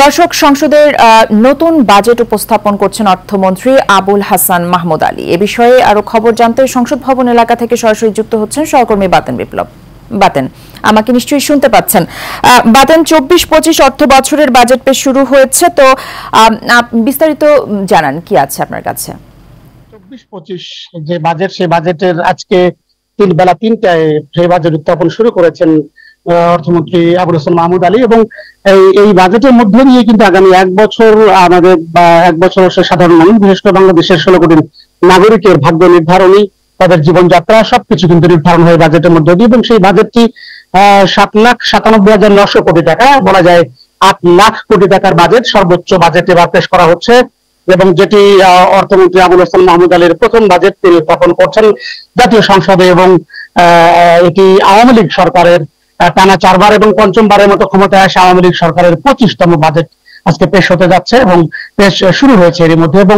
দর্শক, সংসদের নতুন বাজেট উপস্থাপন করছেন অর্থমন্ত্রী আবুল হাসান মাহমুদ আলী। এ বিষয়ে আরো খবর জানতে সংসদ ভবন এলাকা থেকে সরাসরি যুক্ত হচ্ছেন সহকর্মী বাতেন বিপ্লব। বাতেন, আমাকে নিশ্চয়ই শুনতে পাচ্ছেন? বাতেন, 24-25 অর্থ বছরের বাজেট পেশ শুরু হয়েছে, তো বিস্তারিত জানান কি আছে আপনার কাছে? 24-25 যে বাজেট, সেই বাজেটের আজকে বেলা 3টায় সেই বাজেট উত্থাপন শুরু করেছেন অর্থমন্ত্রী আবুল হাসান মাহমুদ আলী। এবং এই বাজেটের মধ্যে দিয়ে কিন্তু আগামী এক বছর আমাদের এক বছর সাধারণ মানুষ, বিশেষ করে বাংলাদেশের 16 কোটি নাগরিকের ভাগ্য নির্ধারণী, তাদের জীবনযাত্রা সবকিছু কিন্তু নির্ধারণ হয় বাজেটের মধ্যে দিয়ে। এবং সেই বাজেটটি 7,97,900 কোটি টাকা, বলা যায় 8 লাখ কোটি টাকার বাজেট, সর্বোচ্চ বাজেট এবার পেশ করা হচ্ছে। এবং যেটি অর্থমন্ত্রী আবুল হাসান মাহমুদ আলীর প্রথম বাজেট তিনি উত্থাপন করছেন জাতীয় সংসদে। এবং এটি আওয়ামী লীগ সরকারের টানা 4বার এবং পঞ্চমবারের মতো ক্ষমতায় আসা আওয়ামী লীগ সরকারের 25তম বাজেট আজকে পেশ হতে যাচ্ছে এবং পেশ শুরু হয়েছে এর মধ্যে। এবং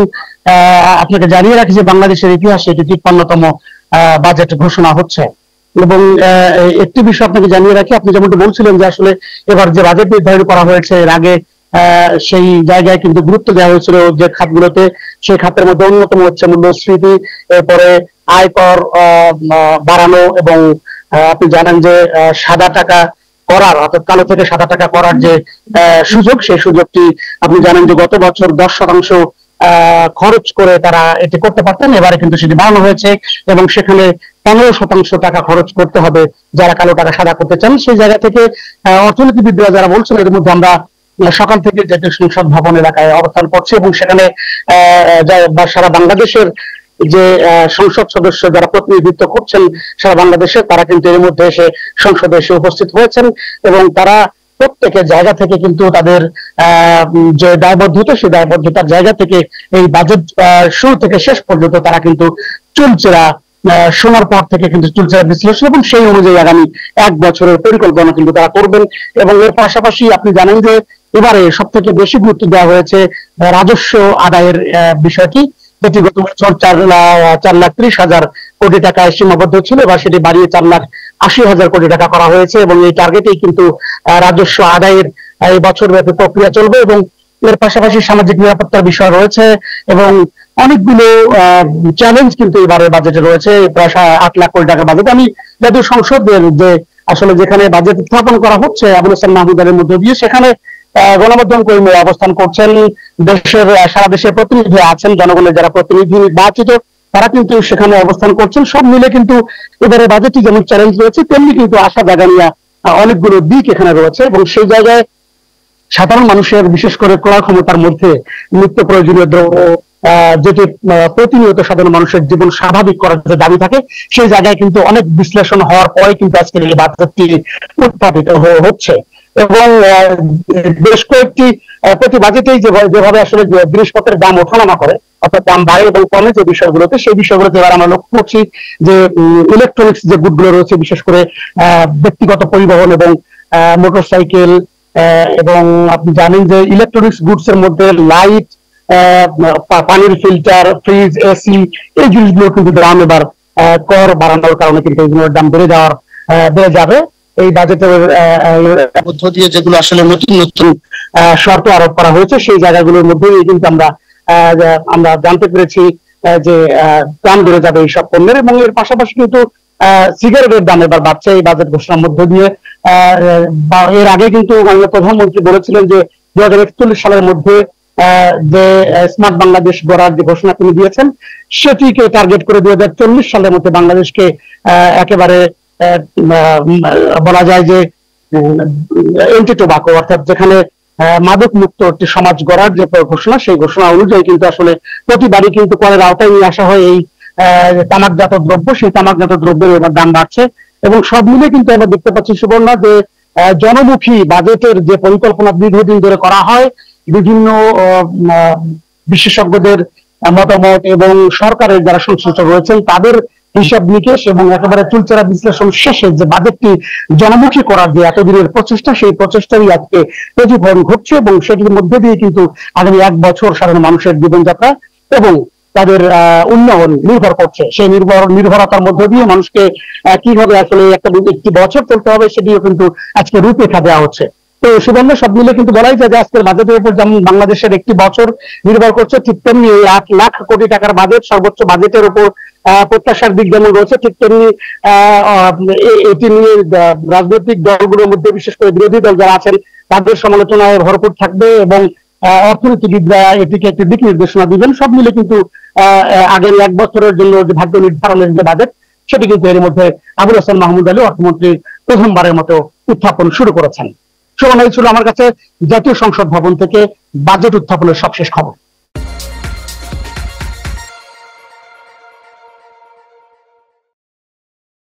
আপনাকে জানিয়ে রাখি যে বাংলাদেশের ইতিহাসে এটি 53তম বাজেট ঘোষণা হচ্ছে। এবং একটি বিষয় আপনাকে জানিয়ে রাখি, আপনি যেমনটা বলছিলেন যে আসলে এবার যে বাজেট নির্ধারণ করা হয়েছে, এর আগে সেই জায়গায় কিন্তু গুরুত্ব দেওয়া হয়েছিল যে খাতগুলোতে। সেই খাতের মধ্যে অন্যতম হচ্ছে মূল্যস্ফীতি, এরপরে আয়কর বাড়ানো, এবং আপনি জানেন যে সাদা টাকা করার, অর্থাৎ কালো থেকে সাদা টাকা করার যে সুযোগ, সেই সুযোগটি আপনি জানেন যে গত বছর 10% খরচ করে তারা এটি করতে পারতেন, এবারে কিন্তু সেটি বাড়ানো হয়েছে এবং সেখানে 15% টাকা খরচ করতে হবে যারা কালো টাকা সাদা করতে চান। সেই জায়গা থেকে অর্থনীতিবিদরা যারা বলছেন, এর মধ্যে আমরা সকাল থেকে জাতীয় সংসদ ভবন এলাকায় অবস্থান করছি এবং সেখানে সারা বাংলাদেশের যে সংসদ সদস্য যারা প্রতিনিধিত্ব করছেন সারা বাংলাদেশে, তারা কিন্তু এর মধ্যে এসে সংসদে এসে উপস্থিত হয়েছেন। এবং তারা প্রত্যেকের জায়গা থেকে কিন্তু তাদের যে দায়বদ্ধতা, সেই দায়বদ্ধতার জায়গা থেকে এই বাজেট শুরু থেকে শেষ পর্যন্ত তারা কিন্তু চুলচেরা শোনার পর থেকে কিন্তু চুলচেরা বিশ্লেষণ এবং সেই অনুযায়ী আগামী এক বছরের পরিকল্পনা কিন্তু তারা করবেন। এবং এর পাশাপাশি আপনি জানেন যে এবারে সব থেকে বেশি গুরুত্ব দেওয়া হয়েছে রাজস্ব আদায়ের বিষয়টি, যেটি গত বছর 4,30,000 কোটি টাকায় সীমাবদ্ধ ছিল, এবার সেটি বাড়িয়ে 4,80,000 কোটি টাকা করা হয়েছে। এবং এই টার্গেটেই কিন্তু রাজস্ব আদায়ের এই বছর ব্যাপী প্রক্রিয়া চলবে। এবং এর পাশাপাশি সামাজিক নিরাপত্তার বিষয় রয়েছে এবং অনেকগুলো চ্যালেঞ্জ কিন্তু এবারে বাজেটে রয়েছে। প্রায় 8 লাখ কোটি টাকার বাজেট। আমি জাতীয় সংসদের যে আসলে যেখানে বাজেট উত্থাপন করা হচ্ছে আবুল হাসান মাহমুদ আলীর মধ্যে দিয়ে, সেখানে গণমাধ্যম কর্মীরা অবস্থান করছেন, দেশের সারা দেশের প্রতিনিধি আছেন, জনগণের যারা প্রতিনিধি নির্বাচিত তারা কিন্তু সেখানে অবস্থান করছেন। সব মিলে কিন্তু এবারে বাজেটটি যেমন চ্যালেঞ্জ রয়েছে, তেমনি কিন্তু আশা জাগানিয়া অনেকগুলো দিক এখানে রয়েছে। এবং সেই জায়গায় সাধারণ মানুষের, বিশেষ করে ক্রয় ক্ষমতার মধ্যে নিত্য প্রয়োজনীয় দ্রব্য, যেটি প্রতিনিয়ত সাধারণ মানুষের জীবন স্বাভাবিক করার যে দাবি থাকে, সেই জায়গায় কিন্তু অনেক বিশ্লেষণ হওয়ার পরে কিন্তু আজকের এই বাজেটটি উত্থাপিত হচ্ছে। এবং বেশ কয়েকটি প্রতি বাজেটেই যেভাবে আসলে জিনিসপত্রের দাম ওঠানামা করে, অর্থাৎ দাম বাড়ে এবং কমে যে বিষয়গুলোতে, সেই বিষয়গুলোতে এবার আমরা লক্ষ্য করছি যে ইলেকট্রনিক্স যে গুডগুলো রয়েছে, বিশেষ করে ব্যক্তিগত পরিবহন এবং মোটরসাইকেল, এবং আপনি জানেন যে ইলেকট্রনিক্স গুডস এর মধ্যে লাইট, পানির ফিল্টার, ফ্রিজ, এসি, এই জিনিসগুলো কিন্তু দাম এবার কর বাড়ানোর কারণে কিন্তু এইগুলোর দাম বেড়ে যাবে। এই বাজেটের মধ্য দিয়ে যেগুলো আসলে নতুন নতুন শর্ত আরোপ করা হয়েছে, সেই জায়গাগুলোর মধ্যে কিন্তু আমরা জানতে পেরেছি যে দাম বেড়ে যাবে এইসব পণ্যের। এবং এর পাশাপাশি কিন্তু সিগারেটের দাম এবার বাড়ছে এই বাজেট ঘোষণার মধ্য দিয়ে। এর আগে কিন্তু মাননীয় প্রধানমন্ত্রী বলেছিলেন যে 2041 সালের মধ্যে যে স্মার্ট বাংলাদেশ গড়ার যে ঘোষণা তিনি দিয়েছেন, সেটিকে টার্গেট করে 2040 সালের মধ্যে বাংলাদেশকে একেবারে বলা যায় যে এন্টি টোবাকো, অর্থাৎ যেখানে মাদক মুক্ত একটি সমাজ গড়ার যে ঘোষণা, সেই ঘোষণা অনুযায়ী কিন্তু আসলে প্রতিবারই কিন্তু করের আওতায় নিয়ে আসা হয় এই তামাকজাত দ্রব্য। সেই তামাকজাত দ্রব্যের এবার দাম বাড়ছে। এবং সব মিলে কিন্তু আমরা দেখতে পাচ্ছি সুবর্ণা, যে জনমুখী বাজেটের যে পরিকল্পনা দীর্ঘদিন ধরে করা হয়, বিভিন্ন বিশেষজ্ঞদের মতামত এবং সরকারের যারা সংশ্লিষ্ট রয়েছেন তাদের হিসাব নিকেশ এবং একেবারে চুলচেরা বিশ্লেষণ শেষে যে বাজেটটি জনমুখী করার যে এতদিনের প্রচেষ্টা, সেই প্রচেষ্টারই আজকে প্রতিফলন ঘটছে। এবং সেটির মধ্যে দিয়ে কিন্তু আগামী এক বছর সাধারণ মানুষের জীবনযাত্রা এবং তাদের উন্নয়ন নির্ভর করছে। সেই নির্ভরতার মধ্যে দিয়ে মানুষকে কিভাবে আসলে একটি বছর চলতে হবে, সেটিও কিন্তু আজকে রূপরেখা দেওয়া হচ্ছে। তো সুবর্ণ সব মিলে কিন্তু বলাই যায় যে আজকের বাজেটের উপর যেমন বাংলাদেশের একটি বছর নির্ভর করছে, ঠিক তেমনি 8 লাখ কোটি টাকার বাজেট সর্বোচ্চ বাজেটের উপর প্রত্যাশার দিক যেমন রয়েছে, ঠিক তেমনি এটি নিয়ে রাজনৈতিক দলগুলোর মধ্যে বিশেষ করে বিরোধী দল যারা আছেন তাদের সমালোচনায় ভরপুর থাকবে এবং অর্থনীতিবিদরা এটিকে একটি দিক নির্দেশনা দিবেন। সব মিলে কিন্তু আগামী 1 বছরের জন্য যে ভাগ্য নির্ধারণের যে বাজেট সেটি কিন্তু এর মধ্যে আবুল হাসান মাহমুদ আলী অর্থমন্ত্রী প্রথমবারের মতো উত্থাপন শুরু করেছেন। সুবর্ণ, এই ছিল আমার কাছে জাতীয় সংসদ ভবন থেকে বাজেট উত্থাপনের সবশেষ খবর।